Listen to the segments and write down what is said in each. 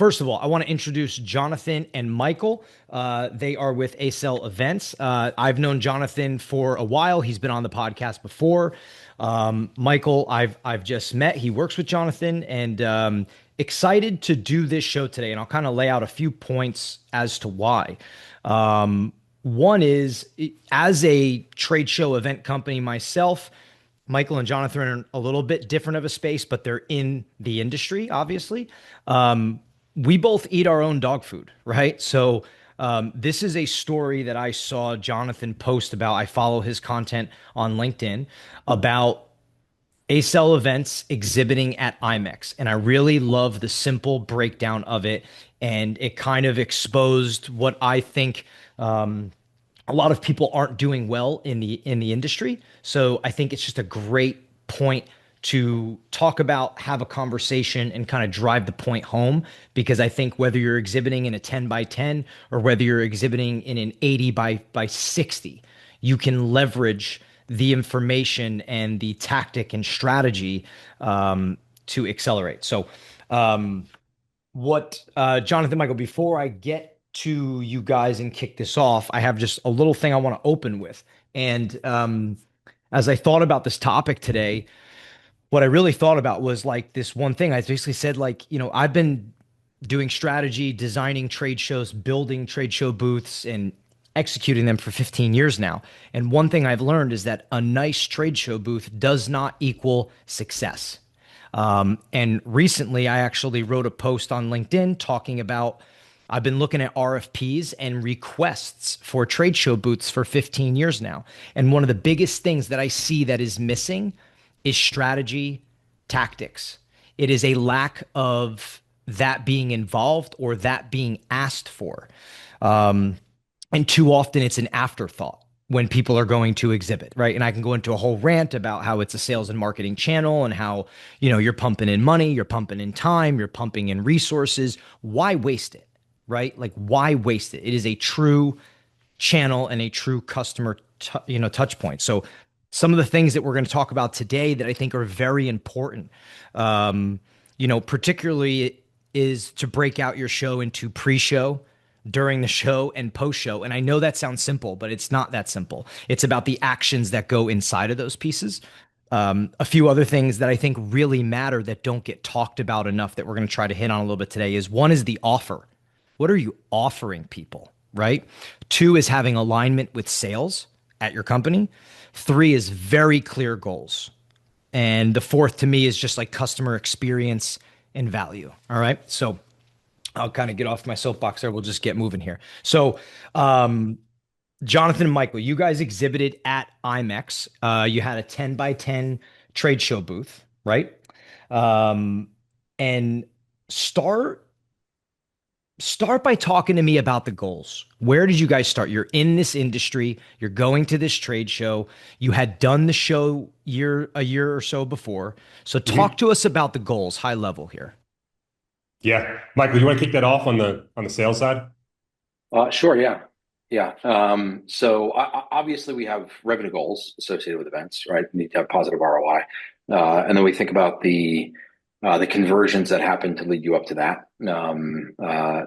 first of all, I want to introduce Jonathan and Michael. They are with Accelevents. I've known Jonathan for a while. He's been on the podcast before. Michael, I've just met. He works with Jonathan, and excited to do this show today. And I'll kind of lay out a few points as to why. One is, as a trade show event company myself, Michael and Jonathan are in a little bit different of a space, but they're in the industry, obviously. We both eat our own dog food, right? So this is a story that I saw Jonathan post about. I follow his content on LinkedIn about Accelevents exhibiting at IMEX. And I really love the simple breakdown of it. And it kind of exposed what I think a lot of people aren't doing well in the industry. So I think it's just a great point to talk about, have a conversation, and kind of drive the point home. Because I think whether you're exhibiting in a 10 by 10 or whether you're exhibiting in an 80 by 60, you can leverage the information and the tactic and strategy to accelerate. So Jonathan, Michael, before I get to you guys and kick this off, I have just a little thing I want to open with. And as I thought about this topic today, what I really thought about was like this one thing. I basically said, like, I've been doing strategy, designing trade shows, building trade show booths, and executing them for 15 years now. And one thing I've learned is that a nice trade show booth does not equal success. And recently, I actually wrote a post on LinkedIn talking about I've been looking at RFPs and requests for trade show booths for 15 years now. And one of the biggest things that I see that is missing is strategy, tactics. It is a lack of that being involved or that being asked for. And too often it's an afterthought when people are going to exhibit, right? And I can go into a whole rant about how it's a sales and marketing channel and how, you're pumping in money, you're pumping in time, you're pumping in resources. Why waste it? Right? Like, why waste it? It is a true channel and a true customer, touch point. So some of the things that we're going to talk about today that I think are very important, particularly is to break out your show into pre-show, during the show, and post-show. And I know that sounds simple, but it's not that simple. It's about the actions that go inside of those pieces. A few other things that I think really matter that don't get talked about enough that we're going to try to hit on a little bit today is, one is the offer. What are you offering people, right? Two is having alignment with sales at your company. Three is very clear goals. And the fourth to me is just like customer experience and value. All right. So I'll kind of get off my soapbox there. We'll just get moving here. So, Jonathan and Michael, you guys exhibited at IMEX. You had a 10 by 10 trade show booth, right? And start by talking to me about the goals. Where did you guys start? You're in this industry. You're going to this trade show. You had done the show a year or so before. So talk to us about the goals, high level here. Yeah. Michael, you want to kick that off on the sales side? Sure. Yeah. Yeah. Obviously we have revenue goals associated with events, right? We need to have positive ROI. And then we think about the conversions that happen to lead you up to that.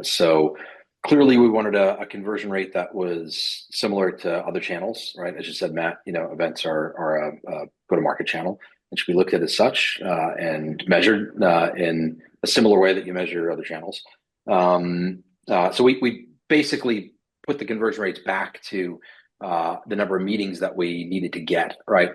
So clearly we wanted a conversion rate that was similar to other channels, right? As you said, Matt, events are a go-to-market channel, and should be looked at as such and measured in a similar way that you measure other channels. So we basically put the conversion rates back to the number of meetings that we needed to get, right,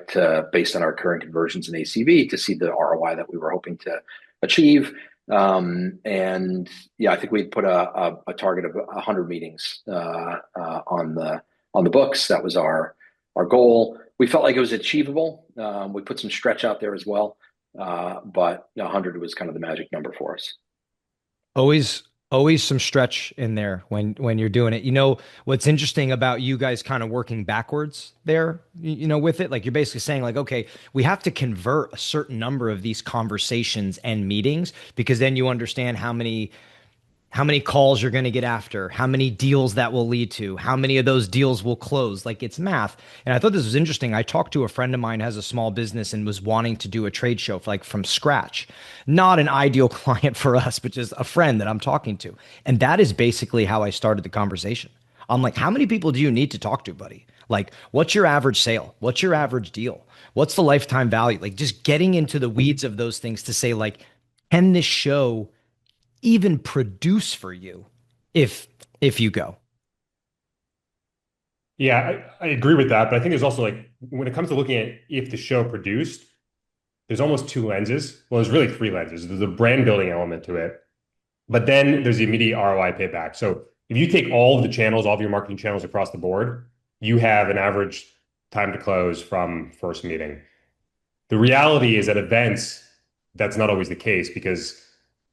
based on our current conversions in ACV to see the ROI that we were hoping to achieve. And yeah, I think we put a target of 100 meetings on the books. That was our goal. We felt like it was achievable. We put some stretch out there as well, but 100 was kind of the magic number for us. Always some stretch in there when you're doing it. What's interesting about you guys kind of working backwards there, with it, like you're basically saying like, okay, we have to convert a certain number of these conversations and meetings, because then you understand how many how many calls you're going to get after, how many deals that will lead to, how many of those deals will close. Like it's math. And I thought this was interesting. I talked to a friend of mine who has a small business and was wanting to do a trade show like from scratch. Not an ideal client for us, but just a friend that I'm talking to. And that is basically how I started the conversation. I'm like, how many people do you need to talk to, buddy? Like, what's your average sale? What's your average deal? What's the lifetime value? Like, just getting into the weeds of those things to say, like, can this show even produce for you if you go? Yeah, I agree with that, but I think there's also like when it comes to looking at if the show produced, there's almost two lenses. Well, there's really three lenses. There's a brand building element to it, but then there's the immediate ROI payback. So if you take all of the channels, all of your marketing channels across the board, you have an average time to close from first meeting. The reality is at events, that's not always the case because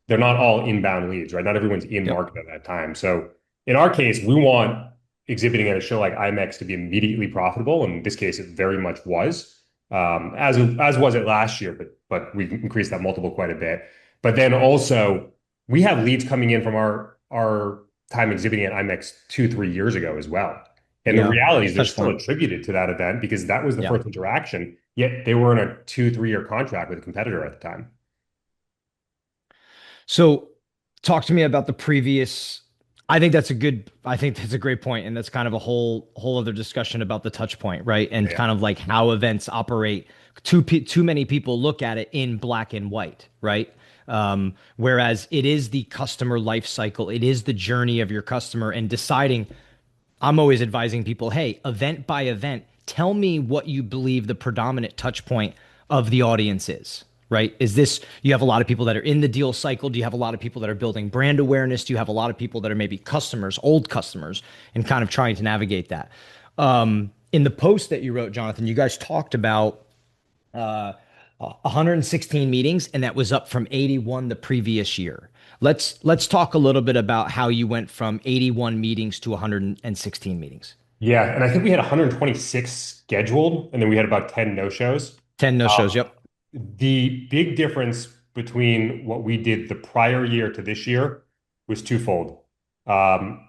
they're not all inbound leads, right? Not everyone's in Yep. market at that time. So in our case, we want exhibiting at a show like IMEX to be immediately profitable. In this case, it very much was, as was it last year, but we've increased that multiple quite a bit. But then also we have leads coming in from our time exhibiting at IMEX 2, 3 years ago as well. And the Yeah. reality is they're Touch still point. attributed to that event because that was the Yeah. first interaction. Yet they were in a 2, 3 year contract with a competitor at the time. So talk to me about the previous. I think that's a great point. And that's kind of a whole other discussion about the touch point, right? And Yeah. kind of like how events operate. Too many people look at it in black and white, right? Whereas it is the customer life cycle, it is the journey of your customer and deciding. I'm always advising people, hey, event by event, tell me what you believe the predominant touch point of the audience is, right? Is this, you have a lot of people that are in the deal cycle? Do you have a lot of people that are building brand awareness? Do you have a lot of people that are maybe customers, old customers, and kind of trying to navigate that? In the post that you wrote, Jonathan, you guys talked about 116 meetings, and that was up from 81 the previous year. Let's talk a little bit about how you went from 81 meetings to 116 meetings. Yeah, and I think we had 126 scheduled, and then we had about 10 no-shows. 10 no shows. Um, Yep. the big difference between what we did the prior year to this year was twofold. Um,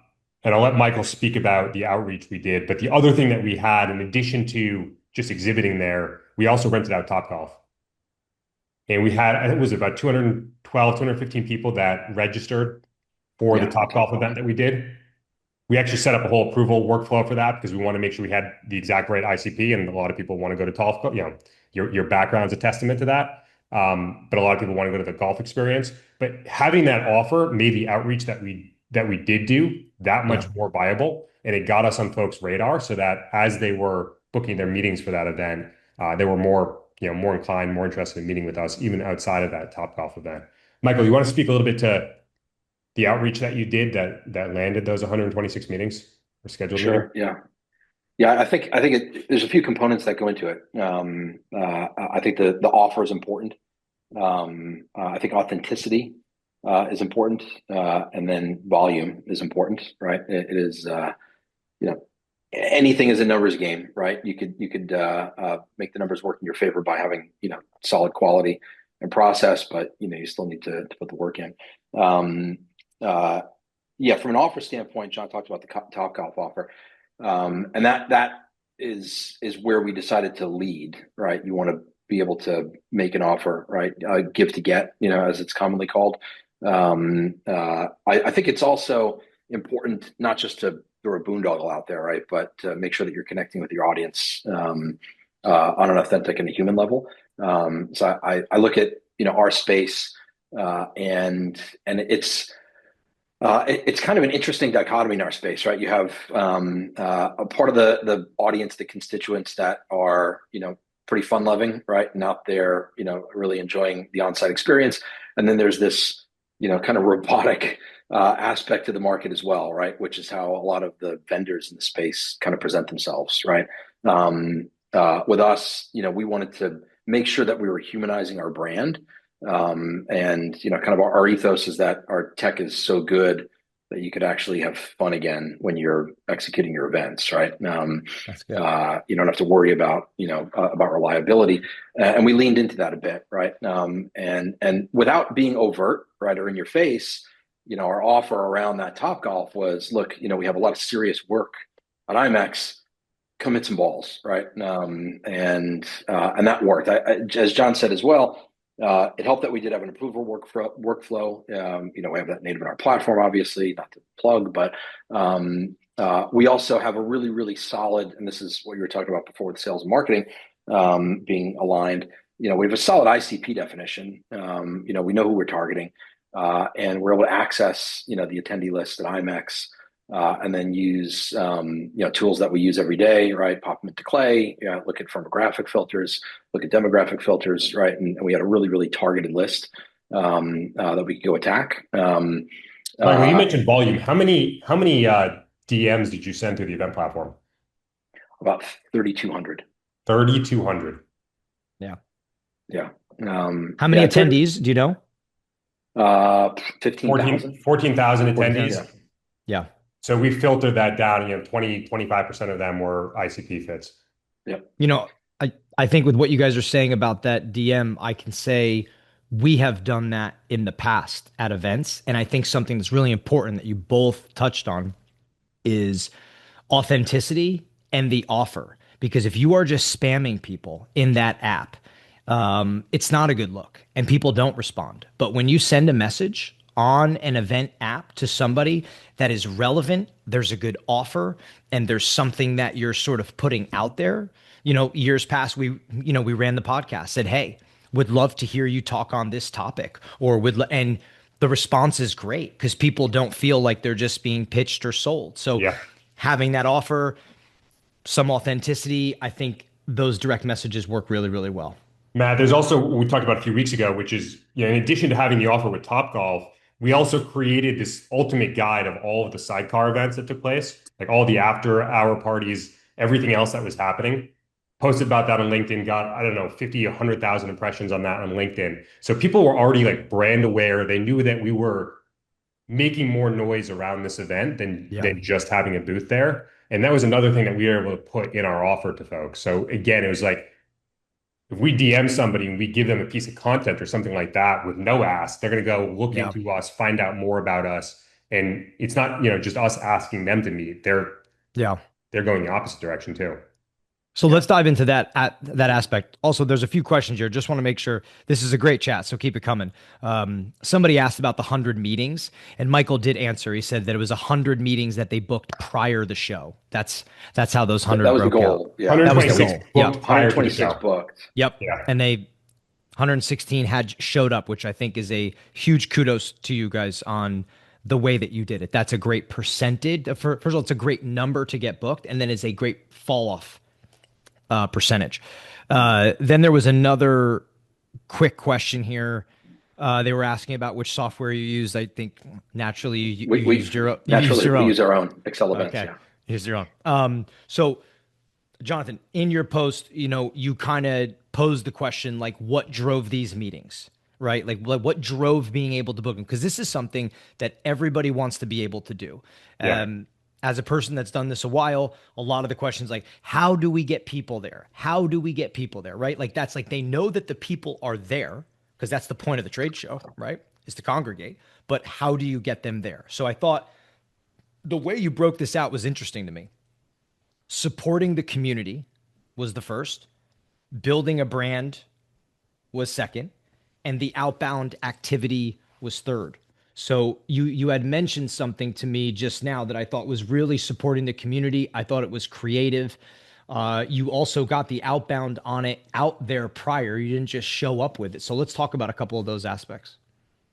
and I'll let Michael speak about the outreach we did. But the other thing that we had, in addition to just exhibiting there, we also rented out Topgolf. And we had, I think it was about 212, 215 people that registered for the Yeah, on Topgolf Topgolf. event that we did. We actually set up a whole approval workflow for that because we want to make sure we had the exact right ICP, and a lot of people want to go to golf. You know, your background's a testament to that. But a lot of people want to go to the golf experience. But having that offer made the outreach that we did do that Yeah. much more viable, and it got us on folks' radar so that as they were booking their meetings for that event, they were more inclined, more interested in meeting with us, even outside of that Topgolf event. Michael, you want to speak a little bit to the outreach that you did that landed those 126 meetings or scheduled meetings? Sure. Yeah. Yeah. There's a few components that go into it. I think the offer is important. I think authenticity is important, and then volume is important, right? It is, you know, anything is a numbers game, right? You could make the numbers work in your favor by having solid quality and process, but you still need to put the work in. Um, uh, yeah, from an offer standpoint, John talked about the Topgolf offer, and that is where we decided to lead, right? You want to be able to make an offer, right? Give to get, as it's commonly called. I think it's also important not just to throw a boondoggle out there, right, but to make sure that you're connecting with your audience on an authentic and a human level. So I look at our space, and it's kind of an interesting dichotomy in our space, right? You have a part of the audience, the constituents that are, pretty fun loving, right? And out there, really enjoying the on-site experience. And then there's this, kind of robotic aspect to the market as well, right? Which is how a lot of the vendors in the space kind of present themselves, right? With us, we wanted to make sure that we were humanizing our brand, and kind of our ethos is that our tech is so good that you could actually have fun again when you're executing your events, right? That's good. You don't have to worry about about reliability, and we leaned into that a bit, right? And without being overt, right, or in your face, our offer around that Topgolf was, look, we have a lot of serious work on IMEX. Come hit some balls, right? And that worked. As John said as well, it helped that we did have an approval workflow. We have that native in our platform, obviously, not to plug, but we also have a really, really solid, and this is what you were talking about before with sales and marketing being aligned. We have a solid ICP definition. We know who we're targeting, and we're able to access, the attendee list at IMEX. And then use tools that we use every day, right? Pop them into Clay, look at firmographic filters, look at demographic filters, right? And we had a really, really targeted list that we could go attack. When you mentioned volume, how many DMs did you send to the event platform? About 3,200. 3,200. Yeah. How many attendees do you know? 15,000. 14,000 attendees. Yeah. So we filtered that down, 25% of them were ICP fits. Yep. I think with what you guys are saying about that DM, I can say we have done that in the past at events. And I think something that's really important that you both touched on is authenticity and the offer. Because if you are just spamming people in that app, it's not a good look and people don't respond. But when you send a message on an event app to somebody that is relevant, there's a good offer, and there's something that you're sort of putting out there. Years past, we ran the podcast, said, hey, would love to hear you talk on this topic, and the response is great because people don't feel like they're just being pitched or sold. So having that offer, some authenticity, I think those direct messages work really, really well. Matt, there's also what we talked about a few weeks ago, which is, in addition to having the offer with Topgolf, we also created this ultimate guide of all of the sidecar events that took place, like all the after hour parties, everything else that was happening. Posted about that on LinkedIn, got, 50, 100,000 impressions on that on LinkedIn. So people were already like brand aware. They knew that we were making more noise around this event than just having a booth there. And that was another thing that we were able to put in our offer to folks. So again, it was like, if we DM somebody and we give them a piece of content or something like that with no ask, they're going to go look into us, find out more about us. And it's not, just us asking them to meet. They're going the opposite direction too. So let's dive into that aspect. Also, there's a few questions here. Just want to make sure this is a great chat, so keep it coming. Somebody asked about the 100 meetings, and Michael did answer. He said that it was 100 meetings that they booked prior to the show. That's how those 100 that was broke the goal. out. Yeah, that was the goal. Booked prior to the show. booked. Yep. Yeah. And 116 had showed up, which I think is a huge kudos to you guys on the way that you did it. That's a great percentage. First of all, it's a great number to get booked, and then it's a great fall off percentage. Then there was another quick question here. They were asking about which software you use. I think naturally you used your own. We use our own Accelevents. Okay. Yeah. Use your own. So Jonathan, in your post, you kind of posed the question, like, what drove these meetings, right? Like what drove being able to book them? Because this is something that everybody wants to be able to do. As a person that's done this a while, a lot of the questions like, how do we get people there? How do we get people there, right? Like that's like, they know that the people are there because that's the point of the trade show, right? Is to congregate, but how do you get them there? So I thought the way you broke this out was interesting to me. Supporting the community was the first, building a brand was second, and the outbound activity was third. So you had mentioned something to me just now that I thought was really supporting the community. I thought it was creative. You also got the outbound on it out there prior. You didn't just show up with it. So let's talk about a couple of those aspects.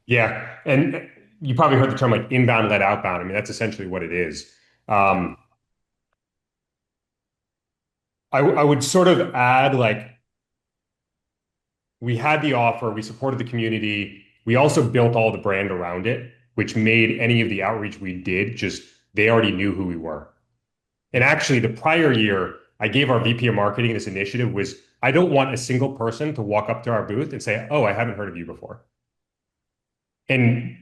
Yeah. And you probably heard the term like inbound led outbound. I mean, that's essentially what it is. I would sort of add, like, we had the offer, we supported the community. We also built all the brand around it, which made any of the outreach we did they already knew who we were. And actually, the prior year, I gave our VP of marketing this initiative was, I don't want a single person to walk up to our booth and say, oh, I haven't heard of you before. And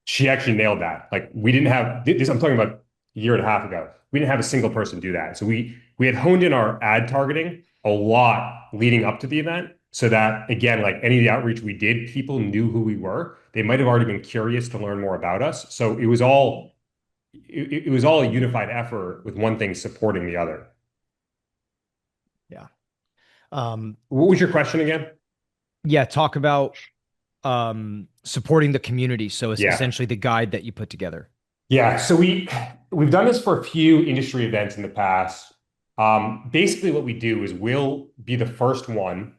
she actually nailed that. Like, we didn't have this, I'm talking about a year and a half ago. We didn't have a single person do that. So we had honed in our ad targeting a lot leading up to the event. so that again, like any of the outreach we did, people knew who we were. They might have already been curious to learn more about us. So it was all a unified effort with one thing supporting the other. Yeah. Um, What was your question again? yeah, talk about supporting the community. So it's Yeah. essentially the guide that you put together. Yeah, so we've done this for a few industry events in the past. Basically, what we do is we'll be the first one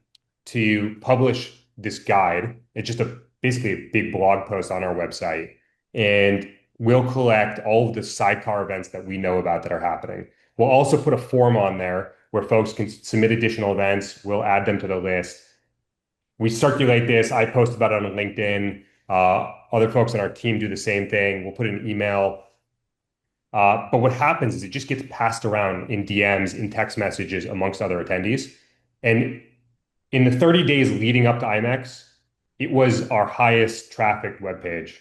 to publish this guide. It's just basically a big blog post on our website, and we'll collect all of the sidecar events that we know about that are happening. We'll also put a form on there where folks can submit additional events. We'll add them to the list. We circulate this. I post about it on LinkedIn. Other folks on our team do the same thing. We'll put an email. But what happens is it just gets passed around in DMs, in text messages amongst other attendees. And in the 30 days leading up to IMEX, it was our highest traffic webpage.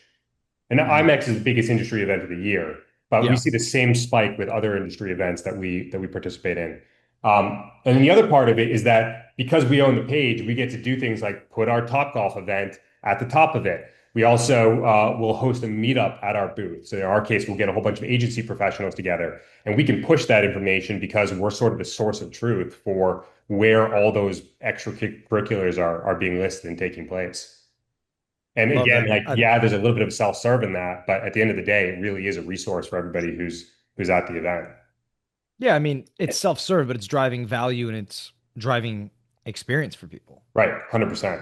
And Mhm. IMEX is the biggest industry event of the year, but we Yeah. see the same spike with other industry events that we participate in. And then the other part of it is that because we own the page, we get to do things like put our Topgolf event at the top of it. We also will host a meetup at our booth. So in our case, we'll get a whole bunch of agency professionals together, and we can push that information because we're sort of the source of truth for where all those extracurriculars are being listed and taking place. And Love again, that. like, yeah, there's a little bit of self-serve in that, but at the end of the day, it really is a resource for everybody who's at the event. Yeah, I mean, it's self-serve, but it's driving value and it's driving experience for people. Right, 100%.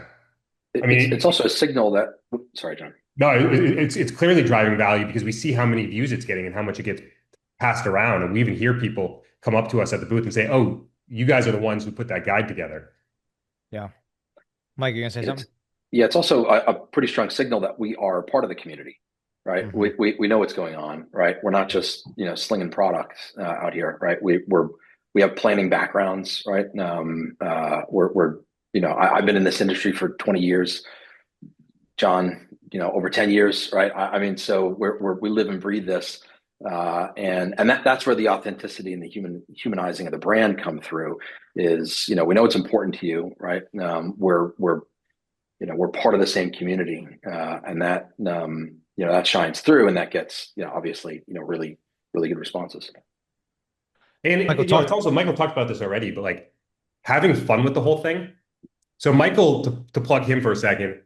I It's mean, also a signal that, sorry, John. no, it's clearly driving value because we see how many views it's getting and how much it gets passed around. And we even hear people come up to us at the booth and say, "Oh, you guys are the ones who put that guide together." Yeah. Mike, you gonna say It's something? Yeah, it's also a pretty strong signal that we are part of the community, right? Hmm. We know what's going on, right? We're not just slinging products out here, right? We have planning backgrounds, right? We're I've been in this industry for 20 years, John, over 10 years, right? I mean, so we live and breathe this. And that's where the authenticity and the humanizing of the brand come through is, we know it's important to you, right? We're part of the same community, and that that shines through, and that gets obviously really really good responses. And Michael, it's talk. also Michael talked about this already, but like having fun with the whole thing. So Michael, to plug him for a second,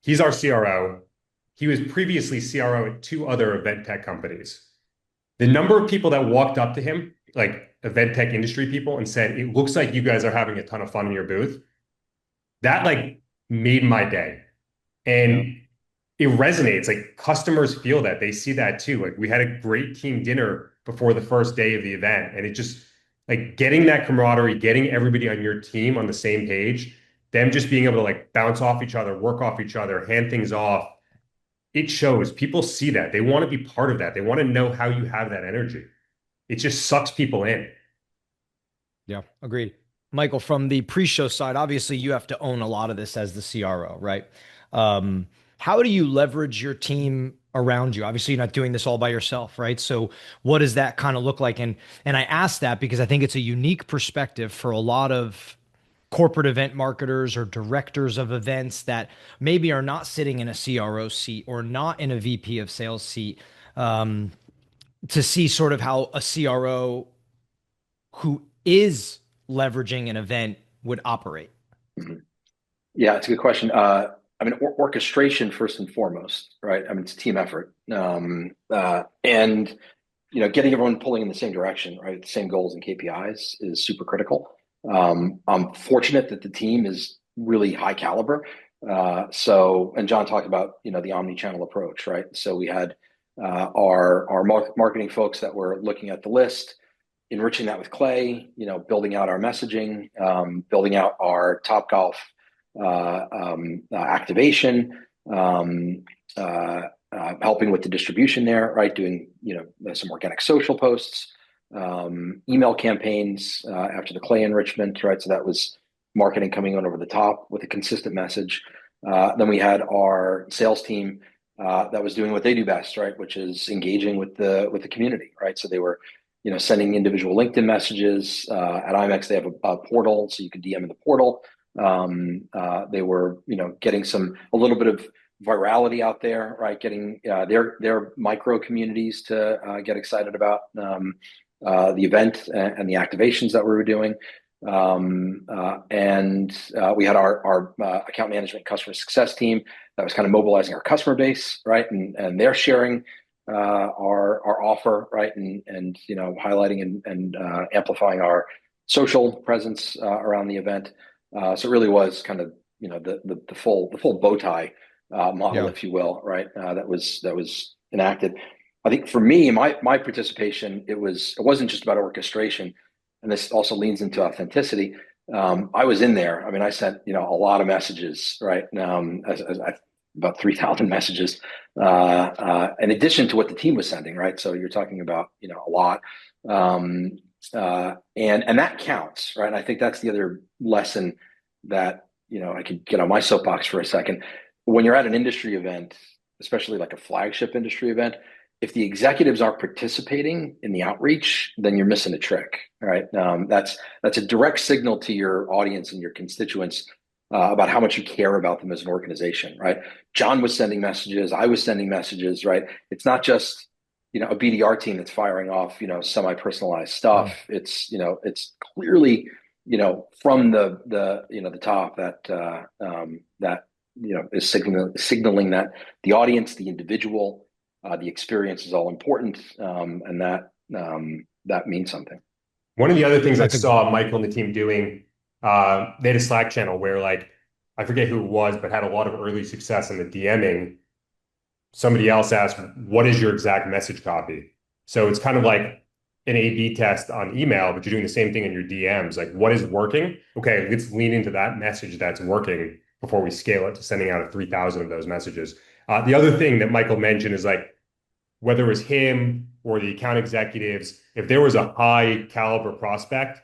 he's our CRO. He was previously CRO at two other event tech companies. The number of people that walked up to him, like event tech industry people, and said, "It looks like you guys are having a ton of fun in your booth," that like made my day. Yeah. And it resonates. Like customers feel that. They see that too. Like we had a great team dinner before the first day of the event, and it just like getting that camaraderie, getting everybody on your team on the same page, them just being able to like bounce off each other, work off each other, hand things off. It shows. People see that. They want to be part of that. They want to know how you have that energy. It just sucks people in. Yeah, agreed. Michael, from the pre-show side, obviously you have to own a lot of this as the CRO, right? How do you leverage your team around you? Obviously, you're not doing this all by yourself, right? So what does that kind of look like? And I ask that because I think it's a unique perspective for a lot of corporate event marketers or directors of events that maybe are not sitting in a CRO seat or not in a VP of sales seat, um, to see sort of how a CRO who is leveraging an event would operate. Mhm. Yeah, it's a good question. I mean, orchestration first and foremost, right? I mean, it's a team effort, and getting everyone pulling in the same direction, right? The same goals and KPIs is super critical. I'm fortunate that the team is really high caliber. And John talked about the omni-channel approach, right? So we had our marketing folks that were looking at the list, enriching that with Clay, building out our messaging, building out our Topgolf activation, helping with the distribution there, right? Doing some organic social posts, email campaigns after the Clay enrichment, right? So that was marketing coming on over the top with a consistent message. Then we had our sales team that was doing what they do best, right? Which is engaging with the community, right? So they were sending individual LinkedIn messages. At IMEX, they have a portal, so you can DM in the portal. They were, getting a little bit of virality out there, right? Getting their micro communities to get excited about the event and the activations that we were doing. And we had our account management customer success team that was kind of mobilizing our customer base, right? And they're sharing our offer, right? And highlighting and amplifying our social presence around the event. So it really was kind of the full bow tie model, Yeah. if you will, right? That was enacted. I think for me, my participation, it wasn't just about orchestration, and this also leans into authenticity. I was in there. I mean, I sent a lot of messages, right? About 3,000 messages, in addition to what the team was sending, right? So you're talking about a lot, and that counts, right? And I think that's the other lesson that I could get on my soapbox for a second. When you're at an industry event, especially like a flagship industry event, if the executives aren't participating in the outreach, then you're missing a trick, right? That's a direct signal to your audience and your constituents about how much you care about them as an organization, right? John was sending messages, I was sending messages, right? It's not just a BDR team that's firing off semi-personalized stuff. It's it's clearly from the top that is signaling that the audience, the individual, the experience is all important, and that means something. One of the other things I That's a saw Michael and the team doing, they had a Slack channel where like I forget who it was, but had a lot of early success in the DMing. Somebody else asked, "What is your exact message copy?" So it's kind of like an A/B test on email, but you're doing the same thing in your DMs. Like, what is working? Okay, let's lean into that message that's working before we scale it to sending out 3,000 of those messages. The other thing that Michael mentioned is like whether it was him or the account executives, if there was a high caliber prospect,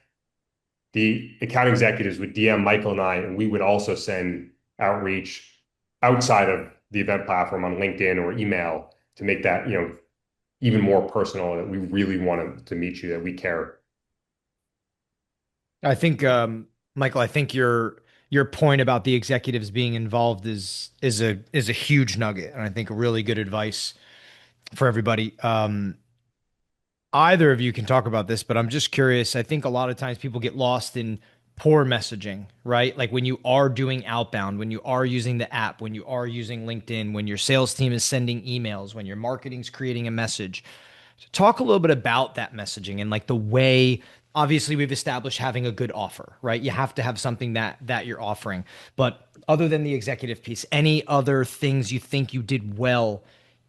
the account executives would DM Michael and I, and we would also send outreach outside of the event platform on LinkedIn or email to make that, even more personal, that we really wanted to meet you, that we care. I think, Michael, I think your point about the executives being involved is a huge nugget, and I think really good advice for everybody. Either of you can talk about this, but I'm just curious. I think a lot of times people get lost in poor messaging, right? Like when you are doing outbound, when you are using the app, when you are using LinkedIn, when your sales team is sending emails, when your marketing's creating a message. So talk a little bit about that messaging and like the way, obviously we've established having a good offer, right? You have to have something that you're offering. But other than the executive piece, any other things you think you did well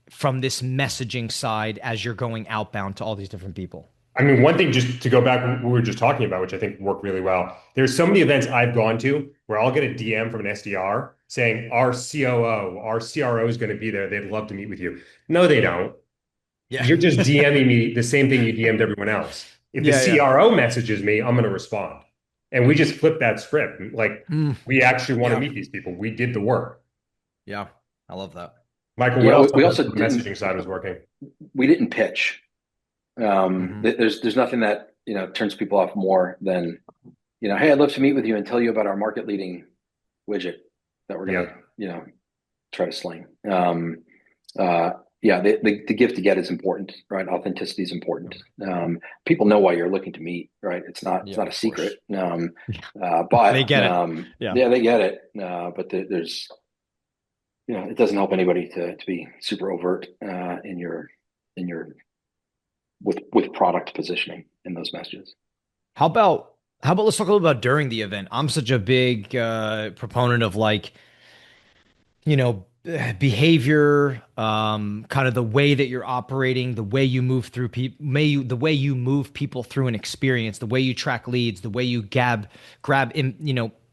from this messaging side as you're going outbound to all these different people? I mean, one thing just to go back what we were just talking about, which I think worked really well. There's so many events I've gone to where I'll get a DM from an SDR saying our COO, our CRO is going to be there. They'd love to meet with you. No, they don't. Yeah. You're just DMing me the same thing you DM'd everyone else. If the Yeah. CRO messages me, I'm going to respond. And we just flip that script. Like, we actually want to Yeah. meet these people. We did the work. Yeah. I love that. Michael, what Yeah, else on we the also messaging side was working? we didn't pitch. Mhm. There's nothing that turns people off more than hey, I'd love to meet with you and tell you about our market leading widget that we're gonna try to sling. Yeah, the gift to get is important, right? Authenticity is important. People know why you're looking to meet, right? It's not Yeah, a of course. secret. They But get it. Yeah. yeah, they get it. But there's it doesn't help anybody to be super overt in your with product positioning in those messages. How about let's talk a little about during the event. I'm such a big proponent of like, behavior, kind of the way that you're operating, the way you move through people, the way you move people through an experience, the way you track leads, the way you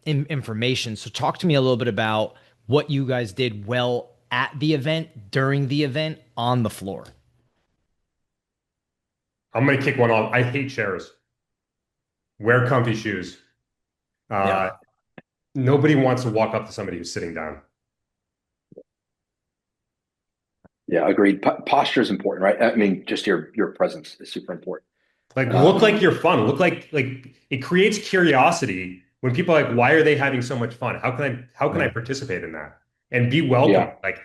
information. So talk to me a little bit about what you guys did well at the event, during the event, on the floor. I'm going to kick one off. I hate chairs. Wear comfy shoes. Yeah. Nobody wants to walk up to somebody who's sitting down. Yeah, agreed. Posture is important, right? I mean, just your presence is super important. Like look like you're fun. Look like it creates curiosity when people are like, why are they having so much fun? How can I Yeah. participate in that? And be welcome. Yeah, Like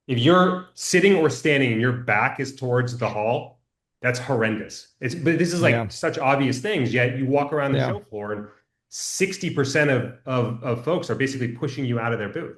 if you're sitting or standing and your back is towards the hall, that's horrendous. But this is like Yeah. such obvious things, yet you walk around the Yeah. show floor and 60% of folks are basically pushing you out of their booth.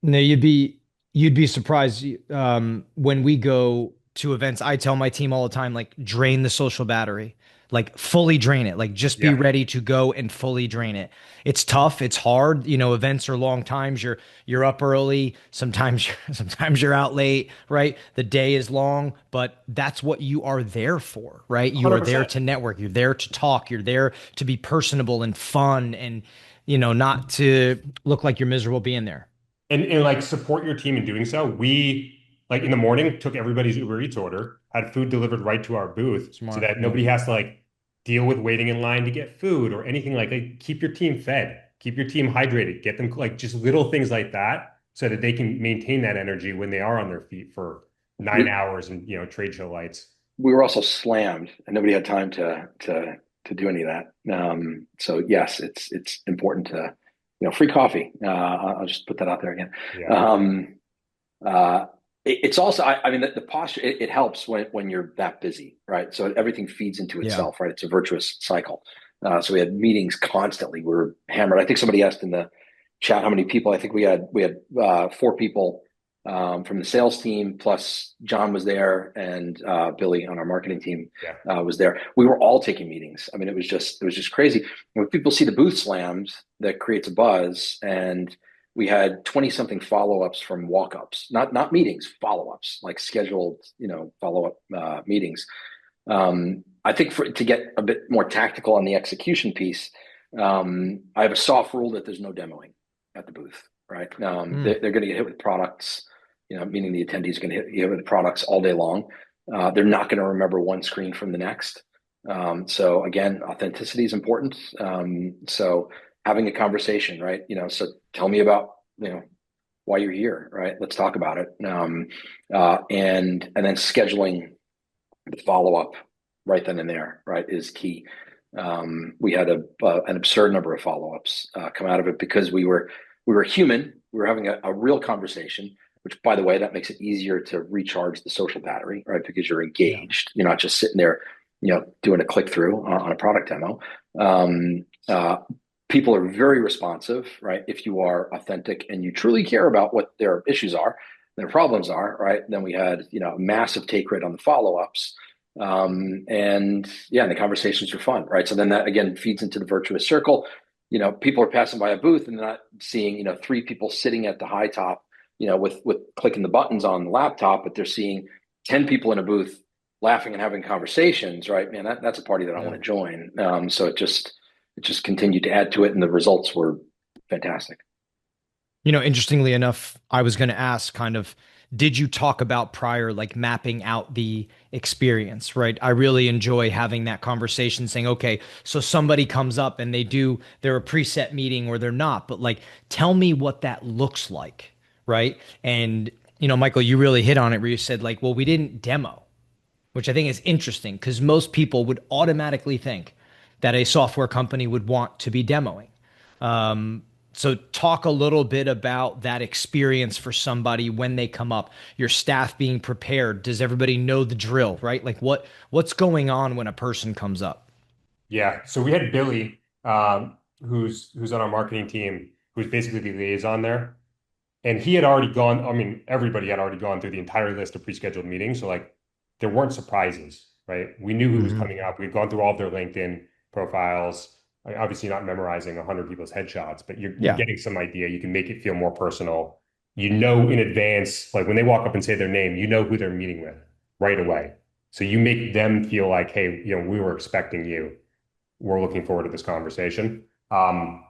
No, you'd be surprised. When we go to events, I tell my team all the time, like drain the social battery, like fully drain it, like just be Yeah. ready to go and fully drain it. It's tough, it's hard. Events are long times. You're up early. Sometimes sometimes you're out late, right? The day is long, but that's what you are there for, right? You are there 100%. to network. You're there to talk. You're there to be personable and fun and not to look like you're miserable being there. And like support your team in doing so. We like in the morning took everybody's Uber Eats order, had food delivered right to our booth so Smart. that Yeah. nobody has to like deal with waiting in line to get food or anything like keep your team fed, keep your team hydrated, get them like just little things like that so that they can maintain that energy when they are on their feet for 9 hours and trade show lights. we were also slammed, and nobody had time to do any of that. So yes, it's important to free coffee. I'll just put that out there again. Yeah. Um, uh, it's also I mean the posture it helps when you're that busy, right? So everything feeds into Yeah. itself, right? It's a virtuous cycle. So we had meetings constantly. We were hammered. I think somebody asked in the chat how many people. I think we had 4 people from the sales team, plus John was there and Billy on our marketing team Yeah. was there. We were all taking meetings. I mean, it was just crazy. When people see the booth slammed, that creates a buzz, and we had 20 something follow-ups from walk-ups, not meetings, follow-ups, like scheduled follow-up meetings. I think to get a bit more tactical on the execution piece, I have a soft rule that there's no demoing at the booth, right? Mm. They're going to get hit with products, meaning the attendees are going to get hit with products all day long. They're not going to remember one screen from the next. So again, authenticity is important. So having a conversation, right? So tell me about, why you're here, right? Let's talk about it. And then scheduling the follow up right then and there, right, is key. We had an absurd number of follow ups come out of it because we were human. We were having a real conversation, which, by the way, that makes it easier to recharge the social battery, right? Because you're Yeah. engaged. You're not just sitting there, doing a click through on a product demo. Um, uh, People are very responsive, right? If you are authentic and you truly care about what their issues are, their problems are, right? Then we had, a massive take rate on the follow ups. And yeah, and the conversations are fun, right? So then that again feeds into the virtuous circle. People are passing by a booth and they're not seeing, 3 people sitting at the high top, with clicking the buttons on the laptop, but they're seeing 10 people in a booth laughing and having conversations, right? Man, that's a party that I want Yeah. to join. So it just continued to add to it, and the results were fantastic. Interestingly enough, I was going to ask kind of, did you talk about prior, like mapping out the experience, right? I really enjoy having that conversation saying, okay, so somebody comes up and they're a preset meeting or they're not, but like, tell me what that looks like, right? And, Michael, you really hit on it where you said, like, well, we didn't demo, which I think is interesting because most people would automatically think that a software company would want to be demoing. So talk a little bit about that experience for somebody when they come up, your staff being prepared. Does everybody know the drill, right? Like what's going on when a person comes up? Yeah. So we had Billy, who's on our marketing team, who's basically the liaison there. And he had already gone, I mean, everybody had already gone through the entire list of pre-scheduled meetings. So like there weren't surprises, right? We knew who was Hmm. coming up. We'd gone through all of their LinkedIn profiles. Like, obviously not memorizing 100 people's headshots, but you're Yeah. getting some idea. You can make it feel more personal. You know in advance, like when they walk up and say their name, you know who they're meeting with right away. So you make them feel like, hey, we were expecting you. We're looking forward to this conversation. But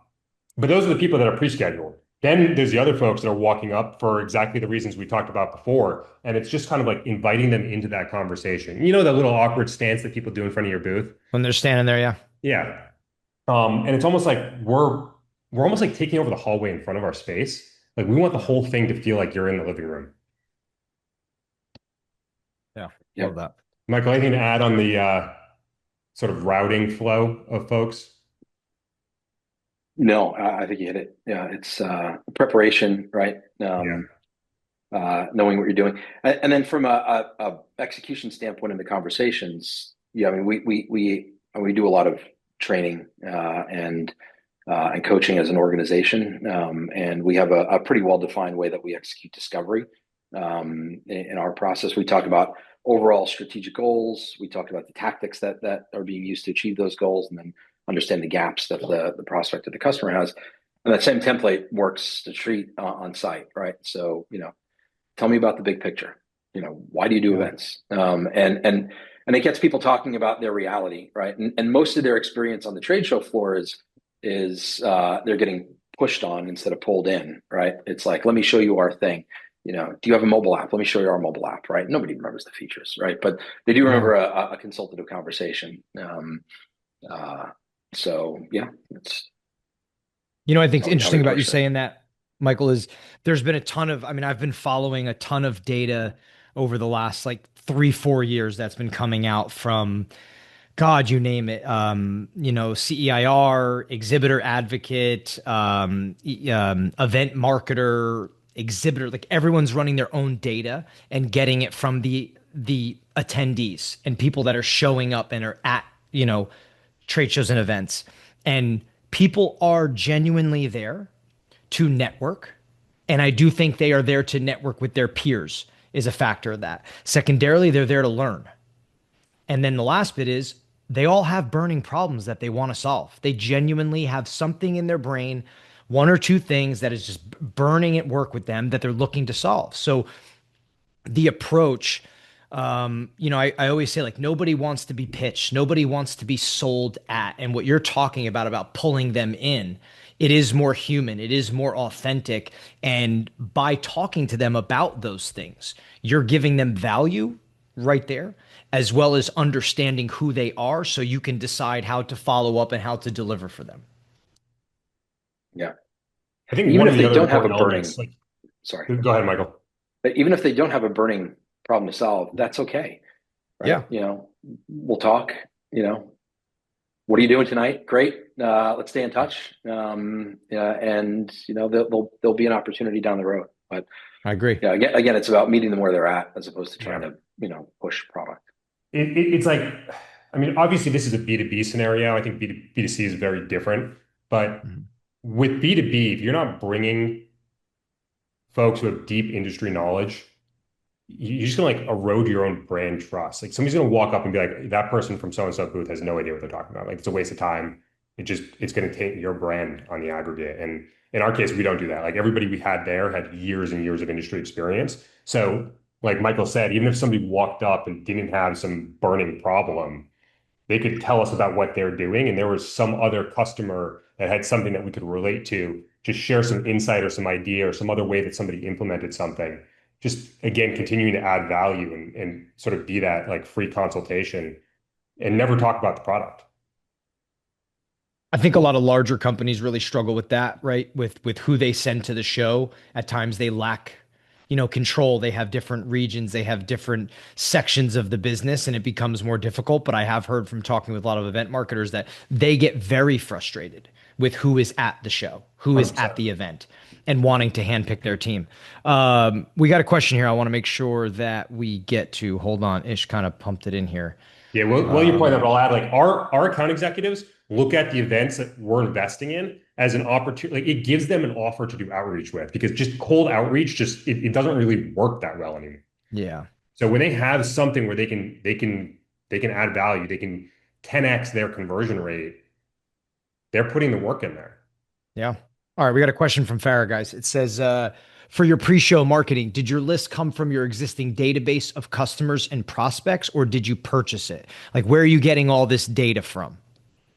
those are the people that are pre-scheduled. Then there's the other folks that are walking up for exactly the reasons we talked about before. And it's just kind of like inviting them into that conversation. You know, that little awkward stance that people do in front of your booth? When they're standing there, yeah. Yeah. And it's almost like we're almost like taking over the hallway in front of our space. Like we want the whole thing to feel like you're in the living room. Yeah. Love Yep. that. Michael, anything to add on the sort of routing flow of folks? No, I think you hit it. Yeah, it's preparation, right? Yeah. Knowing what you're doing, and then from a execution standpoint in the conversations, yeah, I mean, we do a lot of training and coaching as an organization, and we have a pretty well defined way that we execute discovery. In our process, we talk about overall strategic goals. We talk about the tactics that are being used to achieve those goals, and then understand the gaps that the prospect or the customer has. And that same template works to treat on site, right? So, tell me about the big picture. Why do you do Yeah. events? And it gets people talking about their reality, right? And most of their experience on the trade show floor is they're getting pushed on instead of pulled in, right? It's like, let me show you our thing. Do you have a mobile app? Let me show you our mobile app, right? Nobody remembers the features, right? But they do No. remember a consultative conversation. Uh, so yeah, I that's think it's how we interesting about you approach it. saying that, Michael, is there's been a ton of, I mean, I've been following a ton of data over the last like 3, 4 years that's been coming out from God, you name it. CEIR, exhibitor advocate, event marketer, exhibitor, like everyone's running their own data and getting it from the attendees and people that are showing up and are at, trade shows and events. And people are genuinely there to network. And I do think they are there to network with their peers is a factor of that. Secondarily, they're there to learn. And then the last bit is they all have burning problems that they want to solve. They genuinely have something in their brain, one or two things that is just burning at work with them that they're looking to solve. So the approach, I always say like nobody wants to be pitched, nobody wants to be sold at. And what you're talking about pulling them in, it is more human, it is more authentic. And by talking to them about those things, you're giving them value right there, as well as understanding who they are so you can decide how to follow up and how to deliver for them. Yeah. I think Even one of if the they other don't have a important elements, burning, like, sorry, go ahead, Michael. but even if they don't have a burning problem to solve, that's okay, right? Yeah. We'll talk. You know, what are you doing tonight? Great. Let's stay in touch. Yeah, and there'll be an opportunity down the road. But I agree. yeah, again, it's about meeting them where they're at as opposed to trying Yeah. to push product. It's like, I mean, obviously this is a B2B scenario. I think B2C is very different. But Mhm. with B2B, if you're not bringing folks who have deep industry knowledge, you're just gonna like erode your own brand trust. Like somebody's gonna walk up and be like, that person from so and so booth has no idea what they're talking about. Like it's a waste of time. It's gonna taint your brand on the aggregate. And in our case, we don't do that. Like everybody we had there had years and years of industry experience. So like Michael said, even if somebody walked up and didn't have some burning problem, they could tell us about what they're doing, and there was some other customer that had something that we could relate to, just share some insight or some idea or some other way that somebody implemented something. Just again, continuing to add value and sort of be that like free consultation and never talk about the product. I think a lot of larger companies really struggle with that, right? With who they send to the show. At times they lack, control. They have different regions, they have different sections of the business, and it becomes more difficult. But I have heard from talking with a lot of event marketers that they get very frustrated with who is at the show, who is at 100%. the event, and wanting to handpick their team. We got a question here. I want to make sure that we get to. Hold on, Ish kind of pumped it in here. Yeah, well, you point out, I'll add like our account executives look at the events that we're investing in as an opportunity. Like it gives them an offer to do outreach with because just cold outreach just it doesn't really work that well anymore. Yeah. So when they have something where they can add value, they can 10x their conversion rate, they're putting the work in there. Yeah. All right. We got a question from Farah, guys. It says, for your pre-show marketing, did your list come from your existing database of customers and prospects, or did you purchase it? Like, where are you getting all this data from?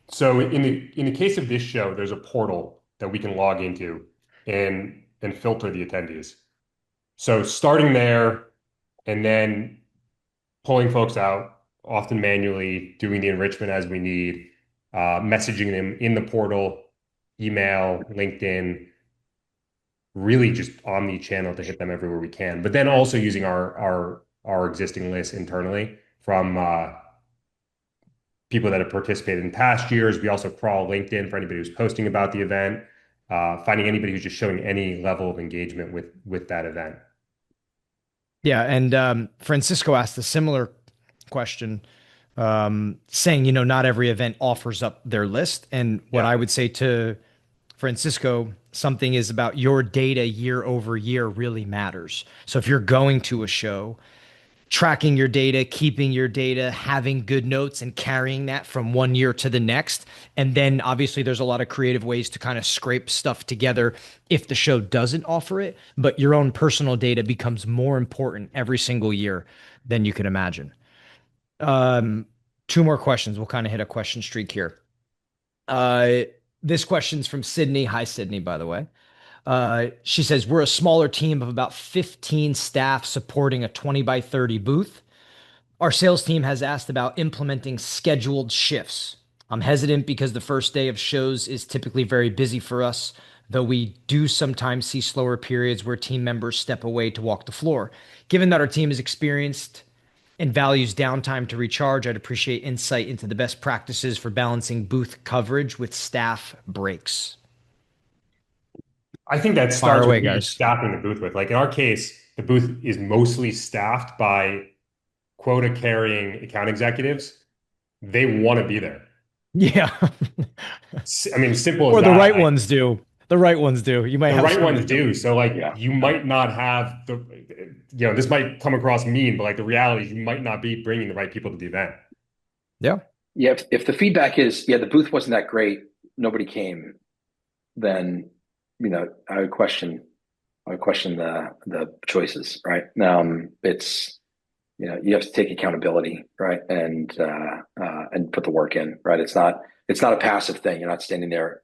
So in the case of this show, there's a portal that we can log into and filter the attendees. So starting there and then pulling folks out, often manually, doing the enrichment as we need, messaging them in the portal, email, LinkedIn, really just omni-channel to hit them everywhere we can. But then also using our existing list internally from people that have participated in past years. We also crawl LinkedIn for anybody who's posting about the event, finding anybody who's just showing any level of engagement with that event. Yeah, and Francisco asked a similar question, saying, not every event offers up their list. And what Yeah. I would say to Francisco, something is about your data year over year really matters. So if you're going to a show, tracking your data, keeping your data, having good notes, and carrying that from one year to the next. And then obviously there's a lot of creative ways to kind of scrape stuff together if the show doesn't offer it, but your own personal data becomes more important every single year than you can imagine. Um, Two more questions. We'll kind of hit a question streak here. Uh, this question's from Sydney. Hi, Sydney, by the way. She says, we're a smaller team of about 15 staff supporting a 20 by 30 booth. Our sales team has asked about implementing scheduled shifts. I'm hesitant because the first day of shows is typically very busy for us, though we do sometimes see slower periods where team members step away to walk the floor. Given that our team is experienced and values downtime to recharge, I'd appreciate insight into the best practices for balancing booth coverage with staff breaks. I think that Fire starts with away, who you're guys. staffing the booth with. Like in our case, the booth is mostly staffed by quota carrying account executives. They want to be there. Yeah. I mean, simple as Or the that. right Like ones do. The right ones do. You might the have right some ones that don't. do. So like Yeah. you might not have this might come across mean, but like the reality is you might not be bringing the right people to the event. Yeah. Yeah. If the feedback is, yeah, the booth wasn't that great, nobody came, then, I would question the choices, right? It's, you have to take accountability, right? And put the work in, right? It's not a passive thing. You're not standing there,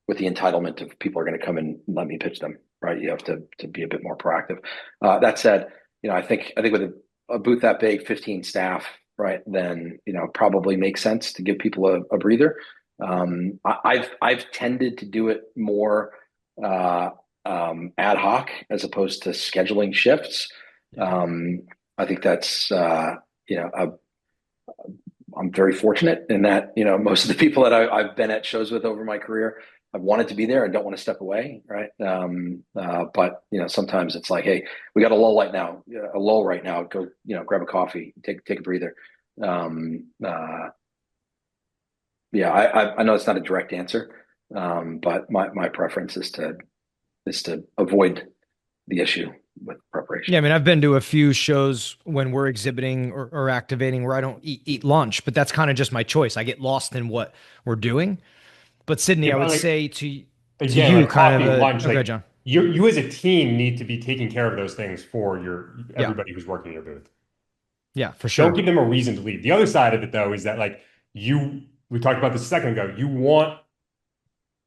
with the entitlement of people are going to come and let me pitch them, right? You have to be a bit more proactive. That said, I think with a booth that big, 15 staff, right, then probably makes sense to give people a breather. I've tended to do it more ad hoc as opposed to scheduling shifts. Um, I think that's I'm very fortunate in that most of the people that I've been at shows with over my career, I've wanted to be there and don't want to step away, right? But sometimes it's like, hey, we got a lull right now. A lull right now. Go, grab a coffee, take a breather. Um, uh, yeah, I know it's not a direct answer, but my preference is to avoid the issue with Yeah, preparation. I mean, I've been to a few shows when we're exhibiting or activating where I don't eat lunch, but that's kind of just my choice. I get lost in what we're doing. But Sydney, Yeah, I but would like say to again, you like kind of coffee and lunch, okay, like John. you as a team need to be taking care of those things for your Yeah. everybody who's working your booth. Yeah, for Don't sure. give them a reason to leave. The other side of it though is that like we talked about this a second ago, you want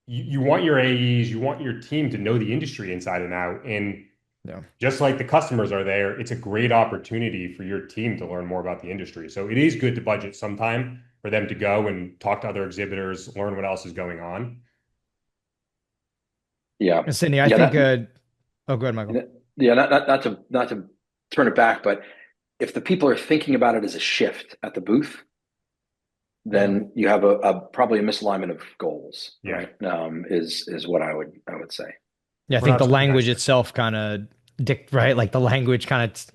your AEs, you want your team to know the industry inside and out. And Yeah. just like the customers are there, it's a great opportunity for your team to learn more about the industry. So it is good to budget some time for them to go and talk to other exhibitors, learn what else is going on. Yeah, And Sydney, I yeah, think oh, go ahead, Michael. yeah. Not to turn it back, but if the people are thinking about it as a shift at the booth, Yeah. then you have probably a misalignment of goals, Yeah. right? Is what I would say. Yeah, I We're think not the certain language experts. itself kind of right? Like the language kind of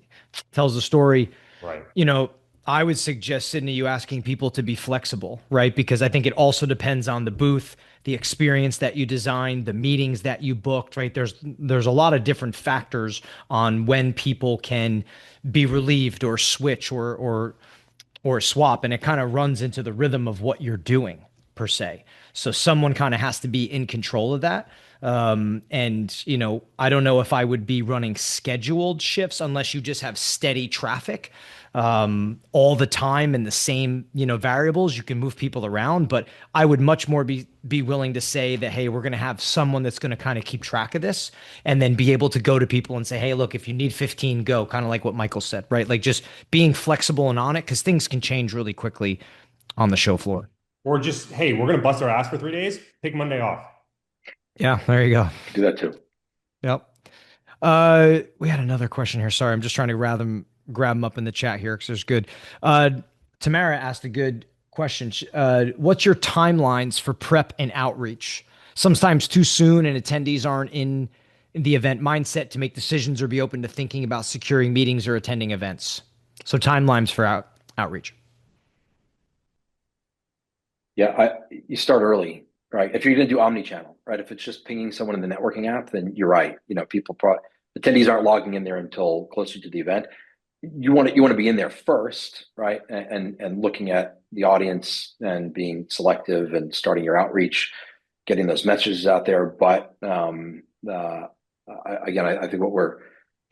tells the story. Right. you know, I would suggest, Sydney, you asking people to be flexible, right? Because I think it also depends on the booth, the experience that you designed, the meetings that you booked, right? There's a lot of different factors on when people can be relieved or switch or swap, and it kind of runs into the rhythm of what you're doing per se. So someone kind of has to be in control of that. And I don't know if I would be running scheduled shifts unless you just have steady traffic all the time and the same variables. You can move people around, but I would much more be willing to say that, hey, we're going to have someone that's going to kind of keep track of this, and then be able to go to people and say, hey, look, if you need 15, go, kind of like what Michael said, right? Like just being flexible and on it, because things can change really quickly on the show floor. Or just, hey, we're gonna bust our ass for 3 days. Take Monday off. Yeah, there you go. Do that too. Yep. We had another question here. Sorry, I'm just trying to grab them up in the chat here because there's good. Uh, Tamara asked a good question. What's your timelines for prep and outreach? Sometimes too soon, and attendees aren't in the event mindset to make decisions or be open to thinking about securing meetings or attending events. So timelines for outreach. Yeah, you start early, right? If you're going to do omni-channel, right? If it's just pinging someone in the networking app, then you're right. Attendees aren't logging in there until closer to the event. You want to be in there first, right? And looking at the audience and being selective and starting your outreach, getting those messages out there. But again, I think what we're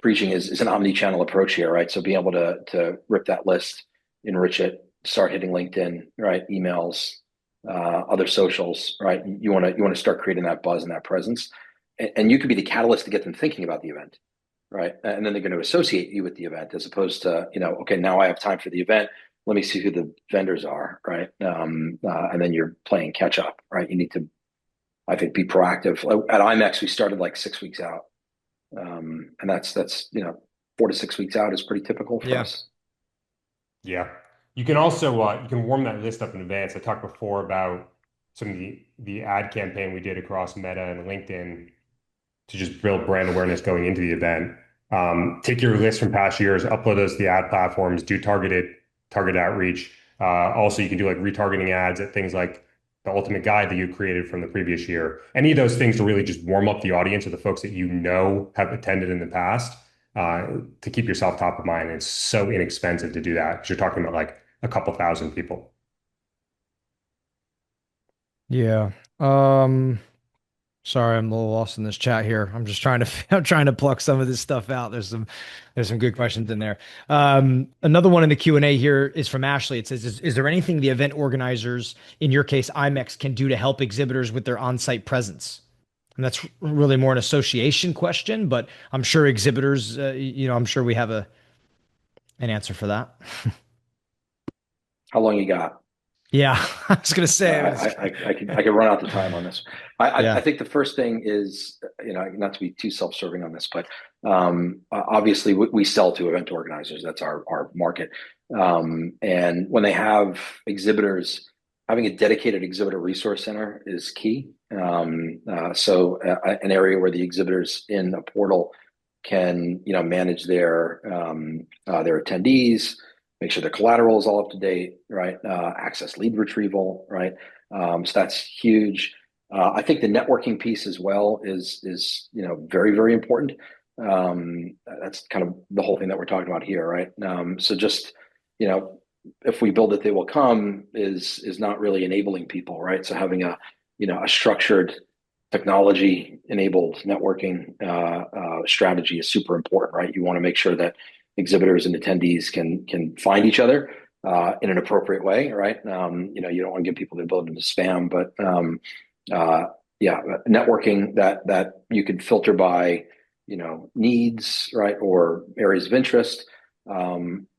preaching is an omni-channel approach here, right? So being able to rip that list, enrich it, start hitting LinkedIn, right? Emails, other socials, right? You want to start creating that buzz and that presence, and you could be the catalyst to get them thinking about the event, right? And then they're going to associate you with the event as opposed to, okay, now I have time for the event. Let me see who the vendors are, right? And then you're playing catch up, right? You need to, I think, be proactive. At IMEX, we started like 6 weeks out, and that's 4 to 6 weeks out is pretty typical for us. Yeah. You can also you can warm that list up in advance. I talked before about some of the ad campaign we did across Meta and LinkedIn to just build brand awareness going into the event. Take your list from past years, upload those to the ad platforms, do target outreach. Also, you can do like retargeting ads at things like the ultimate guide that you created from the previous year. Any of those things to really just warm up the audience of the folks that you know have attended in the past, to keep yourself top of mind. It's so inexpensive to do that because you're talking about like a couple thousand people. Yeah. Sorry, I'm a little lost in this chat here. I'm just trying to I'm trying to pluck some of this stuff out. There's some good questions in there. Another one in the Q&A here is from Ashley. It says, is there anything the event organizers, in your case IMEX, can do to help exhibitors with their on-site presence? And that's really more an association question, but I'm sure exhibitors, I'm sure we have an answer for that. How long you got? Yeah, I was gonna say. I can run out the time on this. Yeah. I think the first thing is, not to be too self-serving on this, but obviously we sell to event organizers. That's our market. And when they have exhibitors, having a dedicated exhibitor resource center is key. So an area where the exhibitors in a portal can, manage their attendees, make sure the collateral is all up to date, right? Access lead retrieval, right? So that's huge. I think the networking piece as well is very, very important. That's kind of the whole thing that we're talking about here, right? So just if we build it, they will come is not really enabling people, right? So having a structured technology enabled networking strategy is super important, right? You want to make sure that exhibitors and attendees can find each other in an appropriate way, right? You don't want to give people the ability to spam, but networking that you could filter by needs, right, or areas of interest.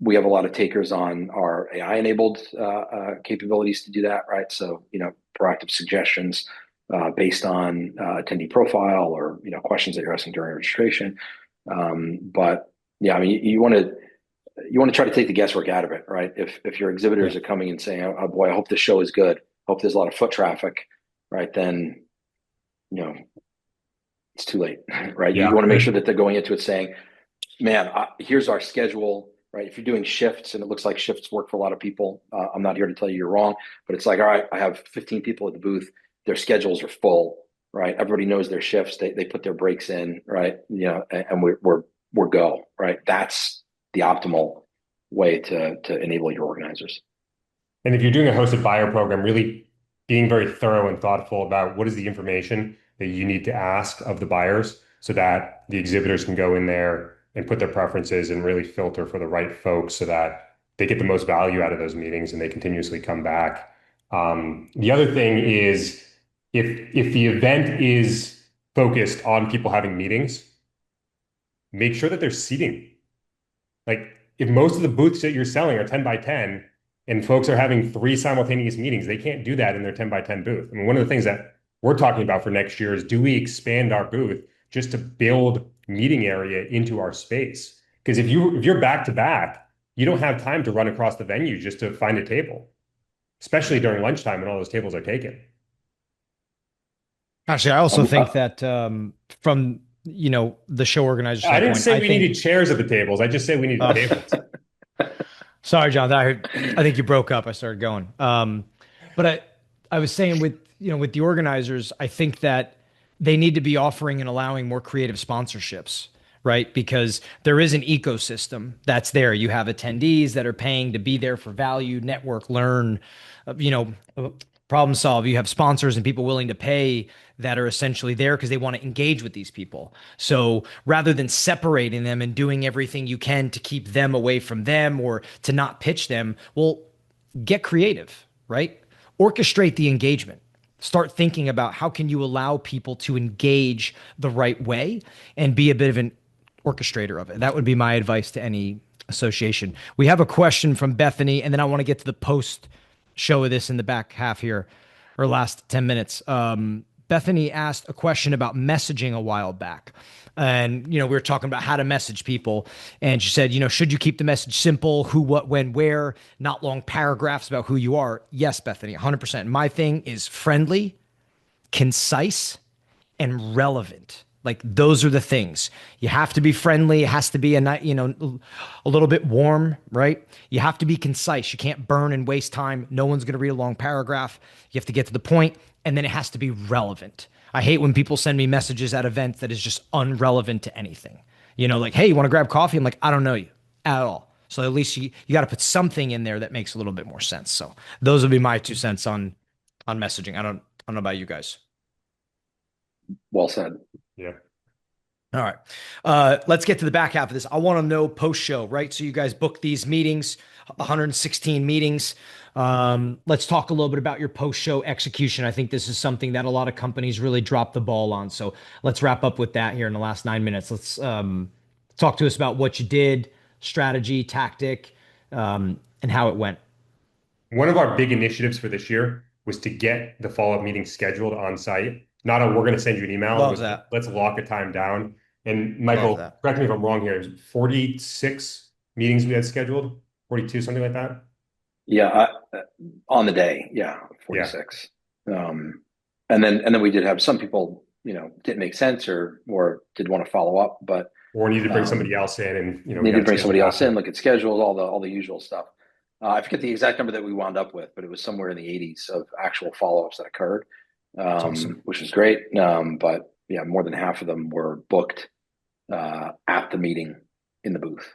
We have a lot of takers on our AI enabled capabilities to do that, right? So proactive suggestions based on attendee profile or questions that you're asking during registration. But yeah, I mean, you want to try to take the guesswork out of it, right? If your exhibitors are coming and saying, "Oh boy, I hope this show is good. Hope there's a lot of foot traffic," right? Then it's too late, right? Yeah. You want to make sure that they're going into it saying, "Man, here's our schedule." Right? If you're doing shifts and it looks like shifts work for a lot of people, I'm not here to tell you you're wrong, but it's like, all right, I have 15 people at the booth. Their schedules are full, right? Everybody knows their shifts. They put their breaks in, right? And we're go, right? That's the optimal way to enable your organizers. And if you're doing a hosted buyer program, really being very thorough and thoughtful about what is the information that you need to ask of the buyers so that the exhibitors can go in there and put their preferences and really filter for the right folks so that they get the most value out of those meetings and they continuously come back. The other thing is if the event is focused on people having meetings, make sure that there's seating. Like if most of the booths that you're selling are 10 by 10 and folks are having 3 simultaneous meetings, they can't do that in their 10 by 10 booth. I mean, one of the things that we're talking about for next year is, do we expand our booth just to build meeting area into our space? Because if you're back to back, you don't have time to run across the venue just to find a table. especially during lunchtime when all those tables are taken. Actually, I also Um, think uh, that from the show organizer I didn't standpoint, say I we think. needed chairs at the tables. I just said we needed tables. Sorry, John. I think you broke up. I started going. But I was saying with with the organizers, I think that they need to be offering and allowing more creative sponsorships, right? Because there is an ecosystem that's there. You have attendees that are paying to be there for value, network, learn, problem solve. You have sponsors and people willing to pay that are essentially there because they want to engage with these people. So rather than separating them and doing everything you can to keep them away from them or to not pitch them, well, get creative, right? Orchestrate the engagement. Start thinking about how can you allow people to engage the right way and be a bit of an orchestrator of it. That would be my advice to any association. We have a question from Bethany, and then I want to get to the post show of this in the back half here, or last 10 minutes. Bethany asked a question about messaging a while back. And, we were talking about how to message people. And she said, should you keep the message simple? Who, what, when, where, not long paragraphs about who you are? Yes, Bethany, 100%. My thing is friendly, concise, and relevant. Like those are the things. You have to be friendly. It has to be a little bit warm, right? You have to be concise. You can't burn and waste time. No one's going to read a long paragraph. You have to get to the point, and then it has to be relevant. I hate when people send me messages at events that is just unrelevant to anything. Like, hey, you want to grab coffee? I'm like, I don't know you at all. So at least you got to put something in there that makes a little bit more sense. So those would be my 2 cents on messaging. I don't know about you guys. well said. Yeah. All right. Let's get to the back half of this. I want to know post show, right? So you guys book these meetings, 116 meetings. Let's talk a little bit about your post show execution. I think this is something that a lot of companies really drop the ball on. So let's wrap up with that here in the last 9 minutes. Let's talk to us about what you did, strategy, tactic, and how it went. One of our big initiatives for this year was to get the follow-up meeting scheduled on site. Not a we're going to send you an email. It Love was that. let's lock a time down. And Love Michael, that. correct me if I'm wrong here. It was 46 meetings we had scheduled, 42, something like that. Yeah, on the day, yeah, Yeah. 46. And then we did have some people, didn't make sense or did want to follow up, but Or needed to bring somebody else in and we needed got to to bring schedule somebody else in, after. look at schedules, all the usual stuff. I forget the exact number that we wound up with, but it was somewhere in the 80s of actual follow-ups that occurred, It's awesome. which was great. But yeah, more than half of them were booked at the meeting in the booth.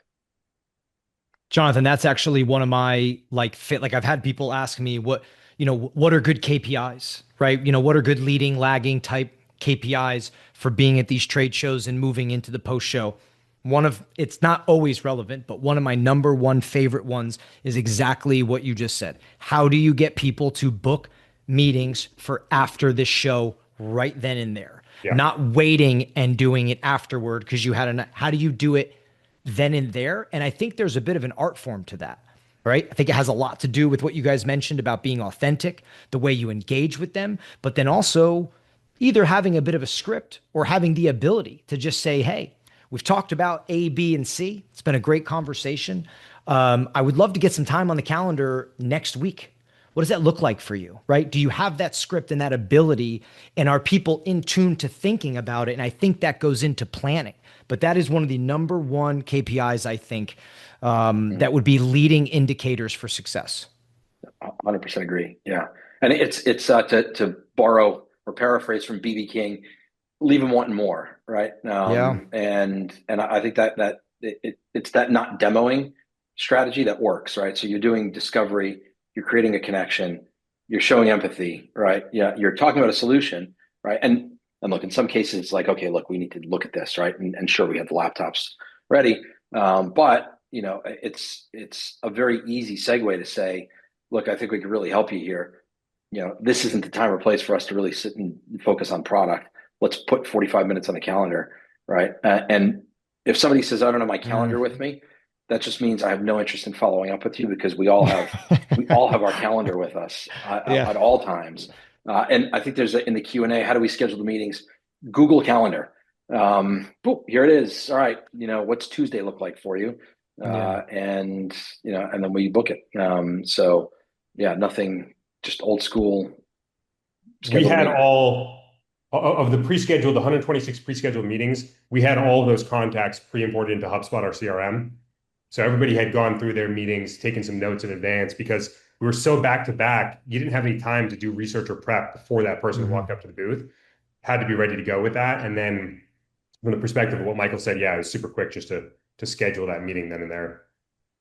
Jonathan, that's actually one of my like I've had people ask me what are good KPIs, right? What are good leading, lagging type KPIs for being at these trade shows and moving into the post show. It's not always relevant, but one of my number one favorite ones is exactly what you just said. How do you get people to book meetings for after this show right then and there? Yeah. Not waiting and doing it afterward because how do you do it then and there? And I think there's a bit of an art form to that, right? I think it has a lot to do with what you guys mentioned about being authentic, the way you engage with them, but then also either having a bit of a script or having the ability to just say, hey, we've talked about A, B, and C. It's been a great conversation. I would love to get some time on the calendar next week. What does that look like for you, right? Do you have that script and that ability? And are people in tune to thinking about it? And I think that goes into planning. But that is one of the number one KPIs, I think, that would be leading indicators for success. 100% agree. Yeah, and it's to borrow or paraphrase from BB King, leave them wanting more, right? Yeah. And I think it's that not demoing strategy that works, right? So you're doing discovery, you're creating a connection, you're showing empathy, right? Yeah, you're talking about a solution, right? And look, in some cases, it's like, okay, look, we need to look at this, right? And sure, we have the laptops ready, but it's a very easy segue to say, look, I think we could really help you here. This isn't the time or place for us to really sit and focus on product. Let's put 45 minutes on the calendar, right? And if somebody says, I don't have my calendar with me, that just means I have no interest in following up with you because we all have our calendar with us Yeah. at all times. And I think there's in the Q&A, how do we schedule the meetings? Google Calendar. Boom, here it is. All right, what's Tuesday look like for you? Yeah. And then we book it. So Yeah, nothing, just old school We schedule the had meeting. all of the pre-scheduled, the 126 pre-scheduled meetings. We had all of those contacts pre-imported into HubSpot, our CRM. So everybody had gone through their meetings, taken some notes in advance because we were so back to back. You didn't have any time to do research or prep before that person Mhm. walked up to the booth. Had to be ready to go with that. And then from the perspective of what Michael said, yeah, it was super quick just to schedule that meeting then and there.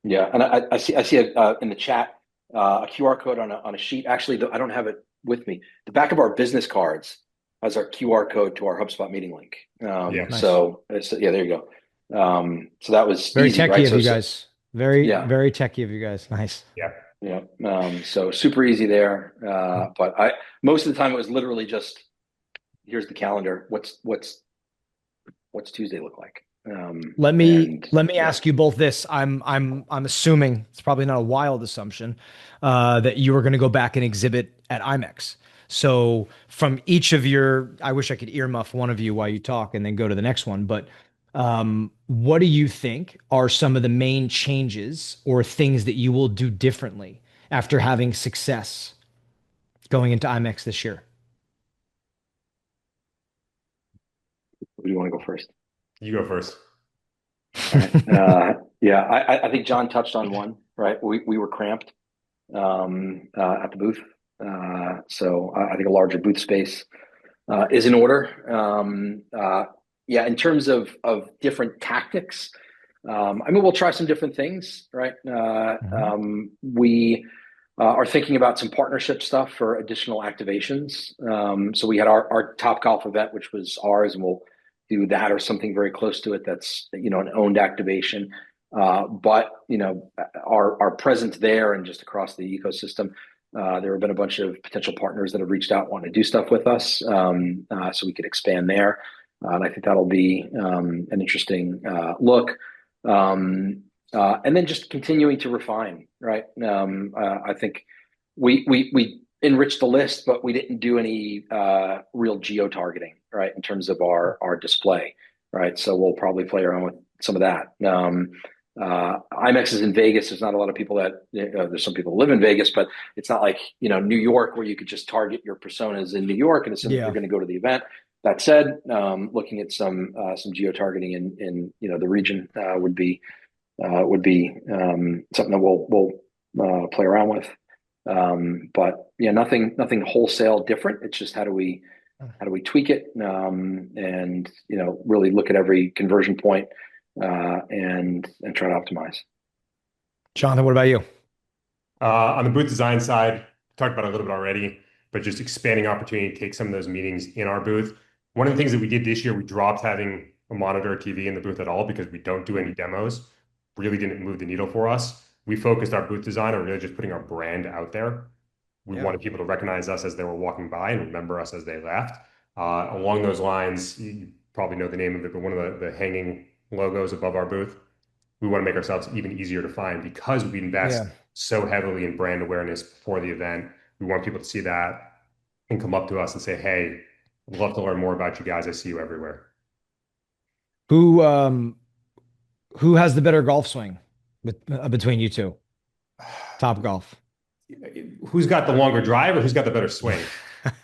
Yeah, and I see in the chat a QR code on a sheet. Actually, I don't have it with me. The back of our business cards has our QR code to our HubSpot meeting link. Yeah. Nice. Yeah, there you go. So that was Very easy, right? techie of you guys. Very, Yeah, very techie of you guys. Nice. Yeah. yeah. So super easy there. But most of the time it was literally just here's the calendar. What's Tuesday look like? Let me And let me yeah. ask you both this. I'm assuming it's probably not a wild assumption that you were going to go back and exhibit at IMEX. So from each of your, I wish I could earmuff one of you while you talk and then go to the next one. But what do you think are some of the main changes or things that you will do differently after having success going into IMEX this year? Who do you want to go first? You go first. All right. Yeah, I think John touched on one, right? We were cramped at the booth. So I think a larger booth space is in order. Yeah, in terms of different tactics, I mean, we'll try some different things, right? Mhm. We are thinking about some partnership stuff for additional activations. So we had our Topgolf event, which was ours, and we'll do that or something very close to it. That's an owned activation. But our presence there and just across the ecosystem, there have been a bunch of potential partners that have reached out, want to do stuff with us, so we could expand there. And I think that'll be an interesting look. And then just continuing to refine, right? I think we enriched the list, but we didn't do any real geo targeting, right, in terms of our display, right? So we'll probably play around with some of that. IMEX is in Vegas. There's not a lot of people that there's some people who live in Vegas, but it's not like New York where you could just target your personas in New York and assume that they're Yeah. going to go to the event. That said, looking at some geo targeting in the region would be something that we'll play around with. But yeah, nothing wholesale different. It's just how do we tweak it, and really look at every conversion point, and try to optimize. Jonathan, what about you? On the booth design side, talked about it a little bit already, but just expanding opportunity to take some of those meetings in our booth. One of the things that we did this year, we dropped having a monitor or TV in the booth at all because we don't do any demos. Really didn't move the needle for us. We focused our booth design on really just putting our brand out there. We Yeah. wanted people to recognize us as they were walking by and remember us as they left. Along those lines, you probably know the name of it, but one of the hanging logos above our booth, we want to make ourselves even easier to find because we invest Yeah. so heavily in brand awareness before the event. We want people to see that and come up to us and say, "Hey, I'd love to learn more about you guys. I see you everywhere." Who who has the better golf swing between you two? Top Golf. Who's got the longer drive or who's got the better swing?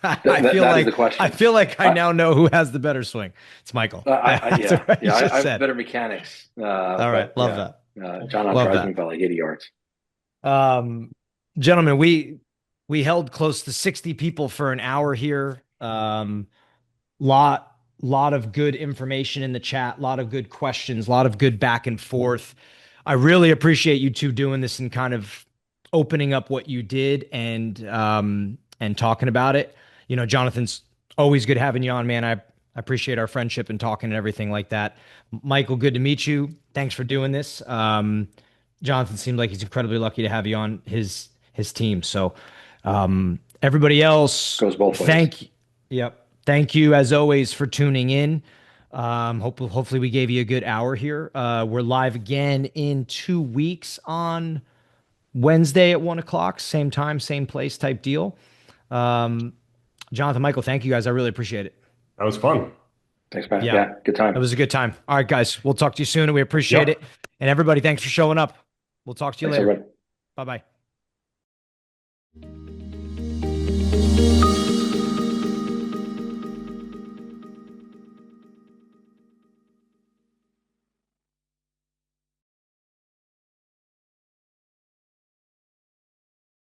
I feel That is the like I question. feel like I I, now know who has the better swing. It's Michael. That's yeah, what you yeah. I just have said. better mechanics, All right, but love yeah, that. John Love outdrives me that. by like 80 yards. Um, Gentlemen, we held close to 60 people for an hour here. Lot of good information in the chat, lot of good questions, a lot of good back and forth. I really appreciate you two doing this and kind of opening up what you did and talking about it. Jonathan's always good having you on, man. I appreciate our friendship and talking and everything like that. Michael, good to meet you. Thanks for doing this. Jonathan seemed like he's incredibly lucky to have you on his team. So everybody else, Goes both ways. yep. Thank you as always for tuning in. Hopefully we gave you a good hour here. We're live again in 2 weeks on Wednesday at 1 o'clock, same time, same place type deal. Um, Jonathan, Michael, thank you guys. I really appreciate it. That was fun. Thanks, Matt. Yeah, Yeah, good it time. was a good time. All right, guys, we'll talk to you soon and we appreciate Yep. it. And everybody, thanks for showing up. We'll talk to you Thanks, later. everybody. Bye bye.